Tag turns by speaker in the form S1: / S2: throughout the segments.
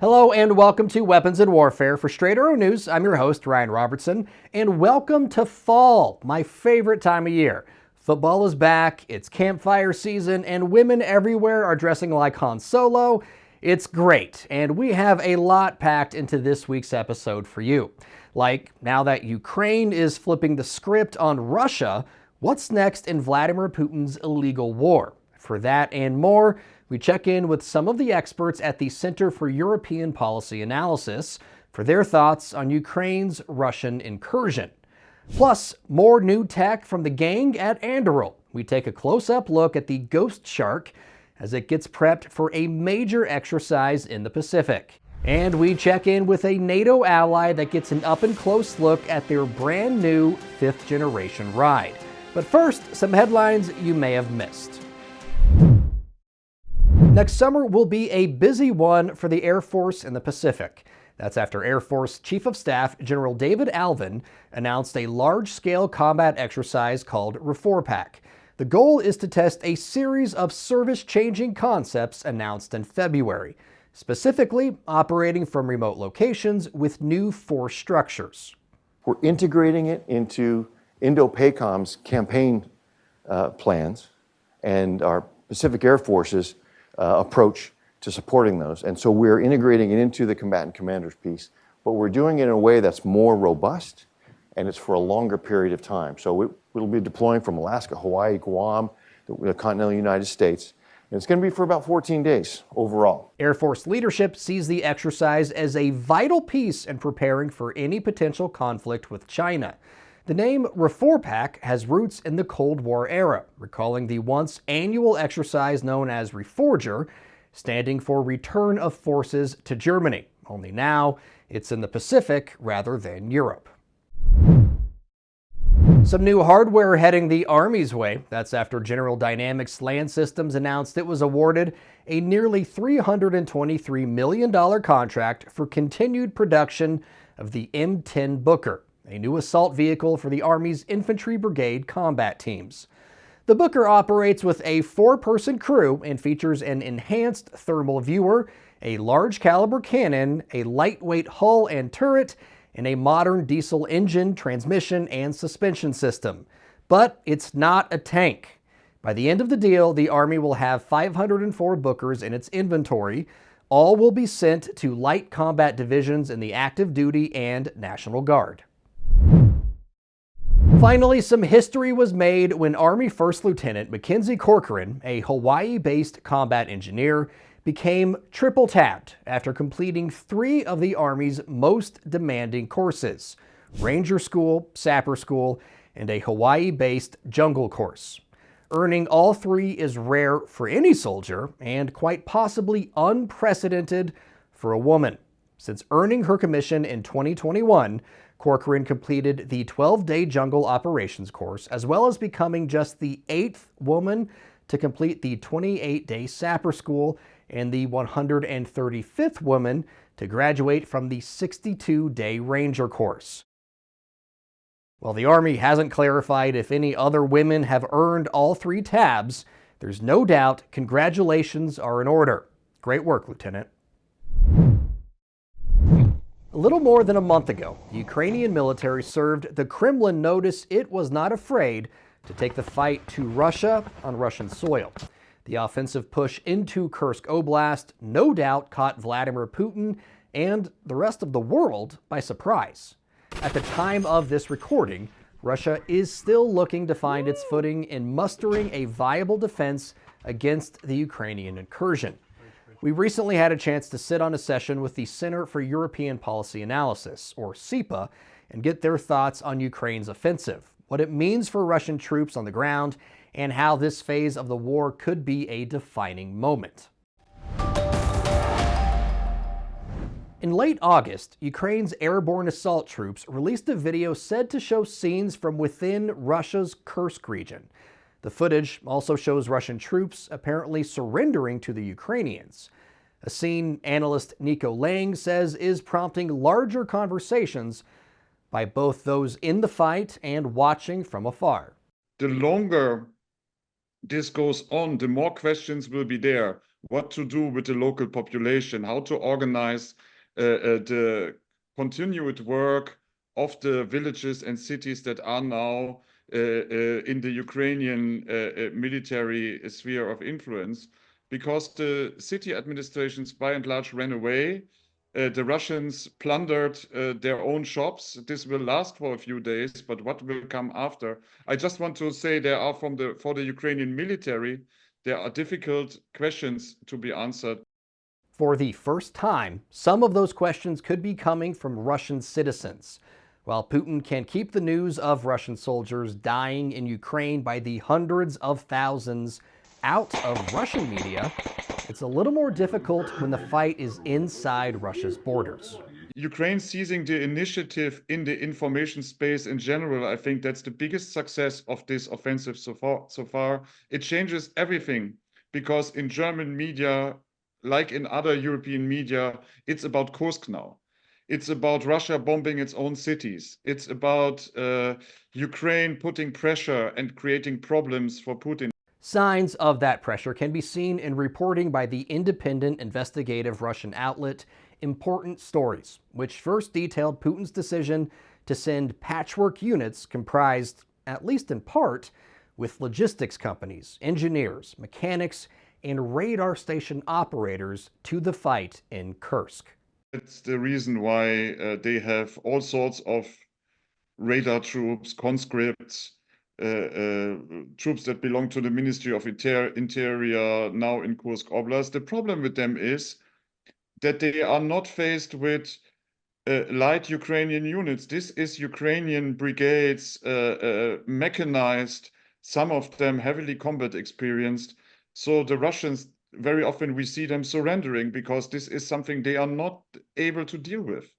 S1: Hello and welcome to Weapons and Warfare. For Straight Arrow News, I'm your host, Ryan Robertson, and welcome to fall, my favorite time of year. Football is back, it's campfire season, and women everywhere are dressing like Han Solo. It's great, and we have a lot packed into this week's episode for you. Like, now that Ukraine is flipping the script on Russia, what's next in Vladimir Putin's illegal war? For that and more, we check in with some of the experts at the Center for European Policy Analysis for their thoughts on Ukraine's Russian incursion. Plus, more new tech from the gang at Anduril. We take a close-up look at the Ghost Shark as it gets prepped for a major exercise in the Pacific. And we check in with a NATO ally that gets an up-and-close look at their brand new 5th-generation ride. But first, some headlines you may have missed. Next summer will be a busy one for the Air Force in the Pacific. That's after Air Force Chief of Staff General David Alvin announced a large-scale combat exercise called REFORPAC. The goal is to test a series of service-changing concepts announced in February, specifically operating from remote locations with new force structures.
S2: We're integrating it into Indo-PACOM's campaign plans and our Pacific Air Force's approach to supporting those. And so we're integrating it into the combatant commanders piece, but we're doing it in a way that's more robust and it's for a longer period of time. So we'll be deploying from Alaska, Hawaii, Guam, the continental United States. And it's going to be for about 14 days overall.
S1: Air Force leadership sees the exercise as a vital piece in preparing for any potential conflict with China. The name REFORPAC has roots in the Cold War era, recalling the once annual exercise known as Reforger, standing for Return of Forces to Germany, only now it's in the Pacific rather than Europe. Some new hardware heading the Army's way. That's after General Dynamics Land Systems announced it was awarded a nearly $323 million contract for continued production of the M10 Booker, a new assault vehicle for the Army's Infantry Brigade combat teams. The Booker operates with a 4-person crew and features an enhanced thermal viewer, a large caliber cannon, a lightweight hull and turret, and a modern diesel engine, transmission, and suspension system. But it's not a tank. By the end of the deal, the Army will have 504 Bookers in its inventory. All will be sent to light combat divisions in the active duty and National Guard. Finally, some history was made when Army First Lieutenant Mackenzie Corcoran, a Hawaii-based combat engineer, became triple-tabbed after completing 3 of the Army's most demanding courses: Ranger School, Sapper School, and a Hawaii-based Jungle course. Earning all 3 is rare for any soldier and quite possibly unprecedented for a woman. Since earning her commission in 2021, Corcoran completed the 12-day Jungle Operations course, as well as becoming just the 8th woman to complete the 28-day Sapper School and the 135th woman to graduate from the 62-day Ranger course. While the Army hasn't clarified if any other women have earned all 3 tabs, there's no doubt congratulations are in order. Great work, Lieutenant. A little more than a month ago, the Ukrainian military served the Kremlin notice it was not afraid to take the fight to Russia on Russian soil. The offensive push into Kursk Oblast no doubt caught Vladimir Putin and the rest of the world by surprise. At the time of this recording, Russia is still looking to find its footing in mustering a viable defense against the Ukrainian incursion. We recently had a chance to sit on a session with the Center for European Policy Analysis, or CEPA, and get their thoughts on Ukraine's offensive, what it means for Russian troops on the ground, and how this phase of the war could be a defining moment. In late August, Ukraine's airborne assault troops released a video said to show scenes from within Russia's Kursk region. The footage also shows Russian troops apparently surrendering to the Ukrainians, a scene analyst Nico Lang says is prompting larger conversations by both those in the fight and watching from afar.
S3: The longer this goes on, the more questions will be there. what to do with the local population, how to organize the continued work of the villages and cities that are now in the Ukrainian military sphere of influence, because the city administrations by and large ran away. The Russians plundered their own shops. This will last for a few days, but what will come after? I just want to say there are for the Ukrainian military, there are difficult questions to be answered.
S1: For the first time, some of those questions could be coming from Russian citizens. While Putin can keep the news of Russian soldiers dying in Ukraine by the hundreds of thousands out of Russian media, it's a little more difficult when the fight is inside Russia's borders.
S3: Ukraine seizing the initiative in the information space in general, I think that's the biggest success of this offensive so far. It changes everything, because in German media, like in other European media, it's about Kursk now. It's about Russia bombing its own cities. It's about Ukraine putting pressure and creating problems for Putin.
S1: Signs of that pressure can be seen in reporting by the independent investigative Russian outlet Important Stories, which first detailed Putin's decision to send patchwork units comprised, at least in part, with logistics companies, engineers, mechanics, and radar station operators to the fight in Kursk.
S3: It's the reason why they have all sorts of radar troops, conscripts, troops that belong to the Ministry of Interior now in Kursk Oblast. The problem with them is that they are not faced with light Ukrainian units. This is Ukrainian brigades, mechanized, some of them heavily combat experienced. So the Russians, very often we see them surrendering because this is something they are not able to deal with,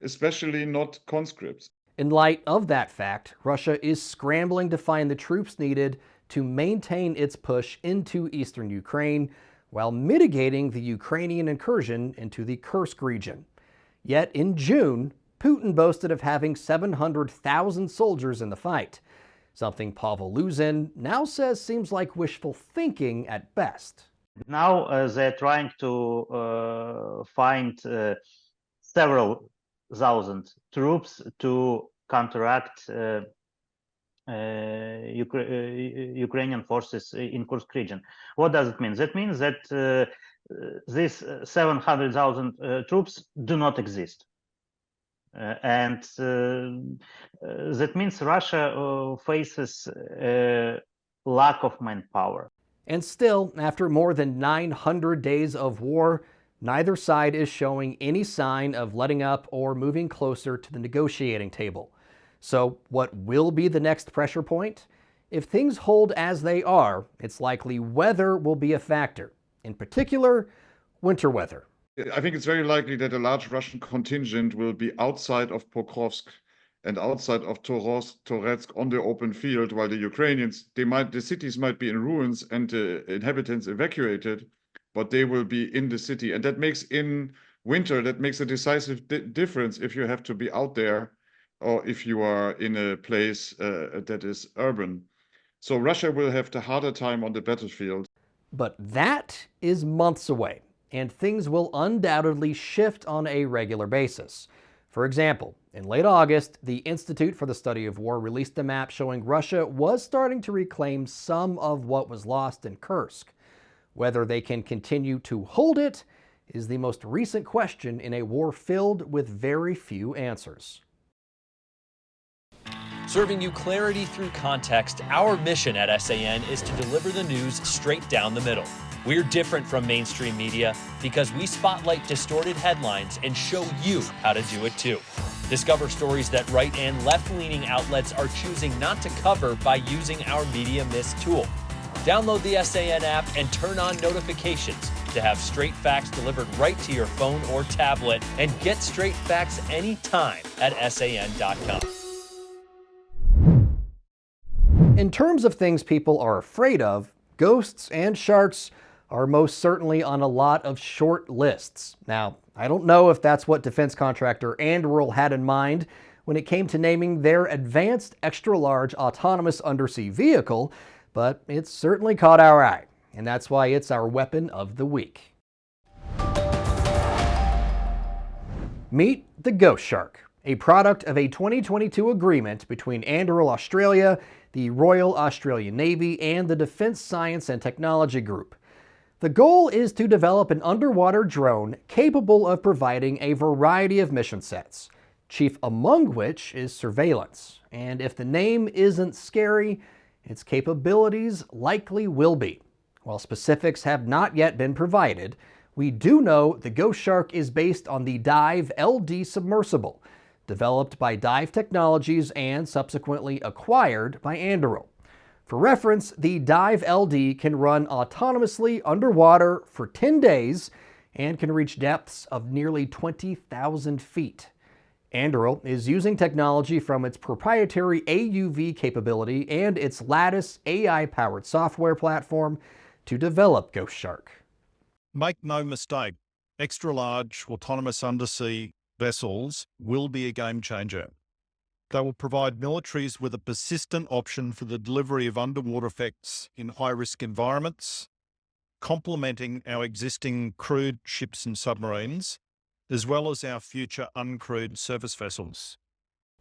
S3: especially not conscripts.
S1: In light of that fact, Russia is scrambling to find the troops needed to maintain its push into eastern Ukraine while mitigating the Ukrainian incursion into the Kursk region. Yet in June, Putin boasted of having 700,000 soldiers in the fight, something Pavel Luzin now says seems like wishful thinking at best.
S4: Now they're trying to find several thousand troops to counteract Ukrainian forces in Kursk region. What does it mean? That means that these 700,000 troops do not exist. And that means Russia faces a lack of manpower.
S1: And still, after more than 900 days of war, neither side is showing any sign of letting up or moving closer to the negotiating table. So what will be the next pressure point? If things hold as they are, it's likely weather will be a factor. In particular, winter weather.
S3: I think it's very likely that a large Russian contingent will be outside of Pokrovsk and outside of Toretsk on the open field, while the Ukrainians, the cities might be in ruins and the inhabitants evacuated, but they will be in the city. And that makes in winter, that makes a decisive difference if you have to be out there or if you are in a place that is urban. So Russia will have the harder time on the battlefield.
S1: But that is months away, and things will undoubtedly shift on a regular basis. For example, in late August, the Institute for the Study of War released a map showing Russia was starting to reclaim some of what was lost in Kursk. Whether they can continue to hold it is the most recent question in a war filled with very few answers.
S5: Serving you clarity through context, our mission at SAN is to deliver the news straight down the middle. We're different from mainstream media because we spotlight distorted headlines and show you how to do it too. Discover stories that right and left-leaning outlets are choosing not to cover by using our Media Mist tool. Download the SAN app and turn on notifications to have straight facts delivered right to your phone or tablet, and get straight facts anytime at SAN.com.
S1: In terms of things people are afraid of, ghosts and sharks are most certainly on a lot of short lists. Now, I don't know if that's what defense contractor Anduril had in mind when it came to naming their advanced extra-large autonomous undersea vehicle, but it certainly caught our eye. and that's why it's our weapon of the week. Meet the Ghost Shark, a product of a 2022 agreement between Anduril Australia, the Royal Australian Navy, and the Defence Science and Technology Group. The goal is to develop an underwater drone capable of providing a variety of mission sets, chief among which is surveillance. And if the name isn't scary, its capabilities likely will be. While specifics have not yet been provided, we do know the Ghost Shark is based on the Dive LD submersible, developed by Dive Technologies and subsequently acquired by Anduril. For reference, the Dive LD can run autonomously underwater for 10 days and can reach depths of nearly 20,000 feet. Anduril is using technology from its proprietary AUV capability and its Lattice AI-powered software platform to develop Ghost Shark.
S6: Make no mistake, extra-large autonomous undersea vessels will be a game changer. They will provide militaries with a persistent option for the delivery of underwater effects in high-risk environments, complementing our existing crewed ships and submarines, as well as our future uncrewed surface vessels.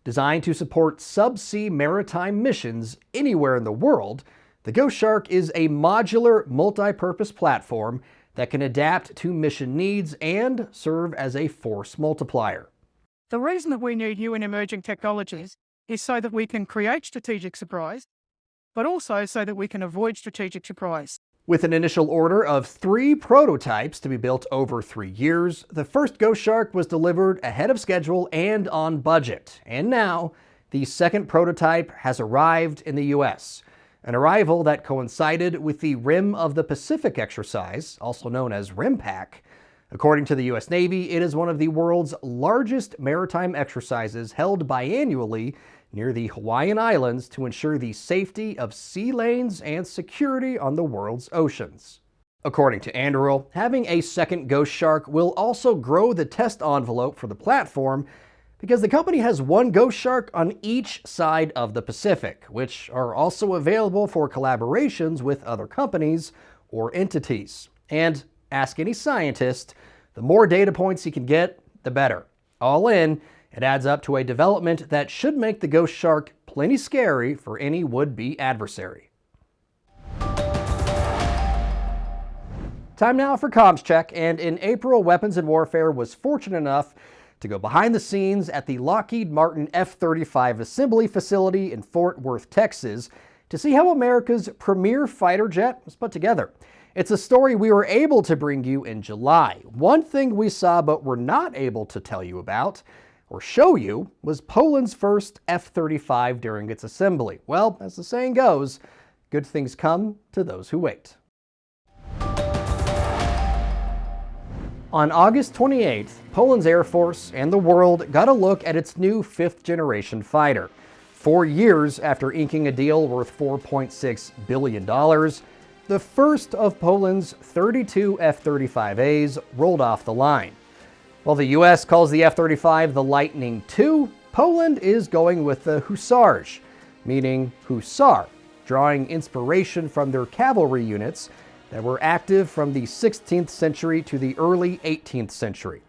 S1: Designed to support subsea maritime missions anywhere in the world, the Ghost Shark is a modular, multi-purpose platform that can adapt to mission needs and serve as a force multiplier.
S7: The reason that we need new and emerging technologies is so that we can create strategic surprise, but also so that we can avoid strategic surprise.
S1: With an initial order of 3 prototypes to be built over 3 years, the first Ghost Shark was delivered ahead of schedule and on budget. And now, the second prototype has arrived in the US. An arrival that coincided with the Rim of the Pacific exercise, also known as RIMPAC. According to the US Navy, it is one of the world's largest maritime exercises held biannually near the Hawaiian Islands to ensure the safety of sea lanes and security on the world's oceans. According to Anduril, having a second Ghost Shark will also grow the test envelope for the platform because the company has one Ghost Shark on each side of the Pacific, which are also available for collaborations with other companies or entities. And ask any scientist, the more data points you can get, the better. All in, it adds up to a development that should make the Ghost Shark plenty scary for any would-be adversary. Time now for Comms Check, and in April, Weapons and Warfare was fortunate enough to go behind the scenes at the Lockheed Martin F-35 assembly facility in Fort Worth, Texas, to see how America's premier fighter jet was put together. It's a story we were able to bring you in July. One thing we saw but were not able to tell you about or show you was Poland's first F-35 during its assembly. Well, as the saying goes, good things come to those who wait. On August 28th, Poland's Air Force and the world got a look at its new 5th-generation fighter. 4 years after inking a deal worth $4.6 billion, the first of Poland's 32 F-35As rolled off the line. While the U.S. calls the F-35 the Lightning II, Poland is going with the Hussarge, meaning hussar, drawing inspiration from their cavalry units that were active from the 16th century to the early 18th century.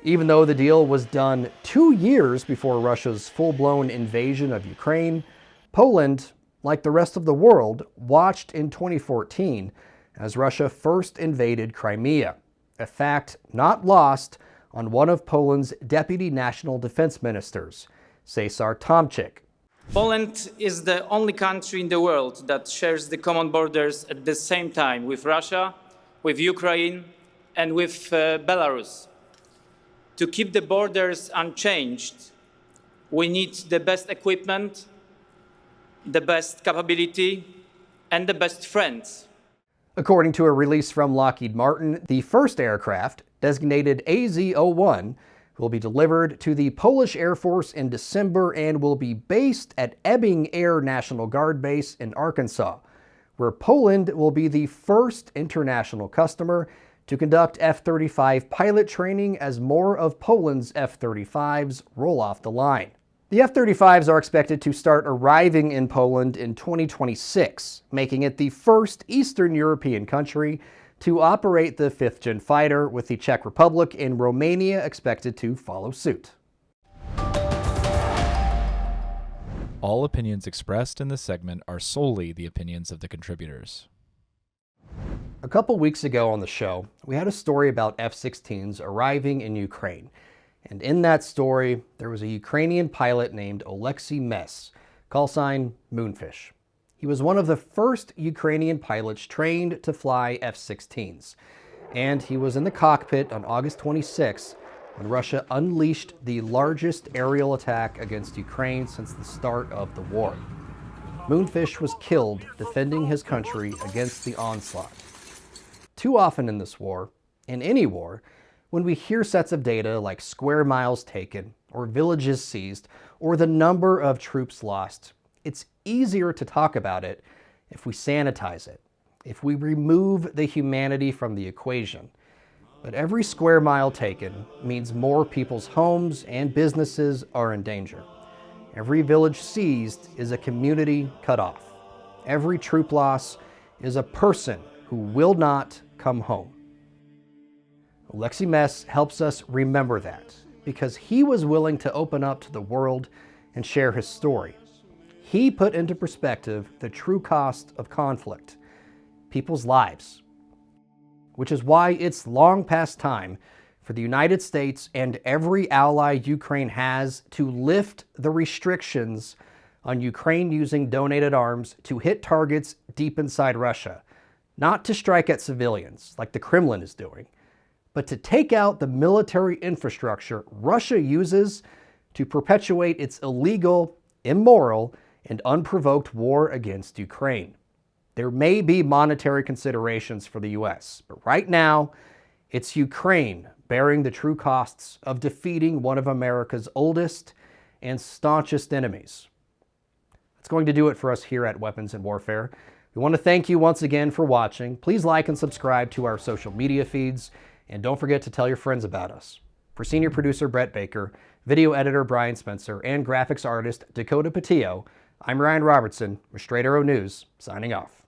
S1: Even though the deal was done 2 years before Russia's full-blown invasion of Ukraine, Poland, like the rest of the world, watched in 2014 as Russia first invaded Crimea, a fact not lost on one of Poland's deputy national defense ministers, Cesar Tomczyk.
S8: Poland is the only country in the world that shares the common borders at the same time with Russia, with Ukraine, and with Belarus. To keep the borders unchanged, we need the best equipment, the best capability, and the best friends.
S1: According to a release from Lockheed Martin, the first aircraft, designated AZ-01, will be delivered to the Polish Air Force in December and will be based at Ebbing Air National Guard Base in Arkansas, where Poland will be the first international customer to conduct F-35 pilot training as more of Poland's F-35s roll off the line. The F-35s are expected to start arriving in Poland in 2026, making it the first Eastern European country to operate the 5th-gen fighter, with the Czech Republic and Romania expected to follow suit.
S9: All opinions expressed in this segment are solely the opinions of the contributors.
S1: A couple weeks ago on the show, we had a story about F-16s arriving in Ukraine. And in that story, there was a Ukrainian pilot named Oleksiy Mess, call sign Moonfish. He was one of the first Ukrainian pilots trained to fly F-16s. And he was in the cockpit on August 26 when Russia unleashed the largest aerial attack against Ukraine since the start of the war. Moonfish was killed defending his country against the onslaught. Too often in this war, in any war, when we hear sets of data like square miles taken, or villages seized, or the number of troops lost, it's easier to talk about it if we sanitize it, if we remove the humanity from the equation. But every square mile taken means more people's homes and businesses are in danger. Every village seized is a community cut off. Every troop loss is a person who will not come home. Oleksiy Mess helps us remember that because he was willing to open up to the world and share his story. He put into perspective the true cost of conflict, people's lives, which is why it's long past time for the United States and every ally Ukraine has to lift the restrictions on Ukraine using donated arms to hit targets deep inside Russia, not to strike at civilians like the Kremlin is doing, but to take out the military infrastructure Russia uses to perpetuate its illegal, immoral, and unprovoked war against Ukraine. There may be monetary considerations for the U.S., but right now, it's Ukraine bearing the true costs of defeating one of America's oldest and staunchest enemies. That's going to do it for us here at Weapons and Warfare. We want to thank you once again for watching. Please like and subscribe to our social media feeds, and don't forget to tell your friends about us. For senior producer Brett Baker, video editor Brian Spencer, and graphics artist Dakota Patillo, I'm Ryan Robertson with Straight Arrow News, signing off.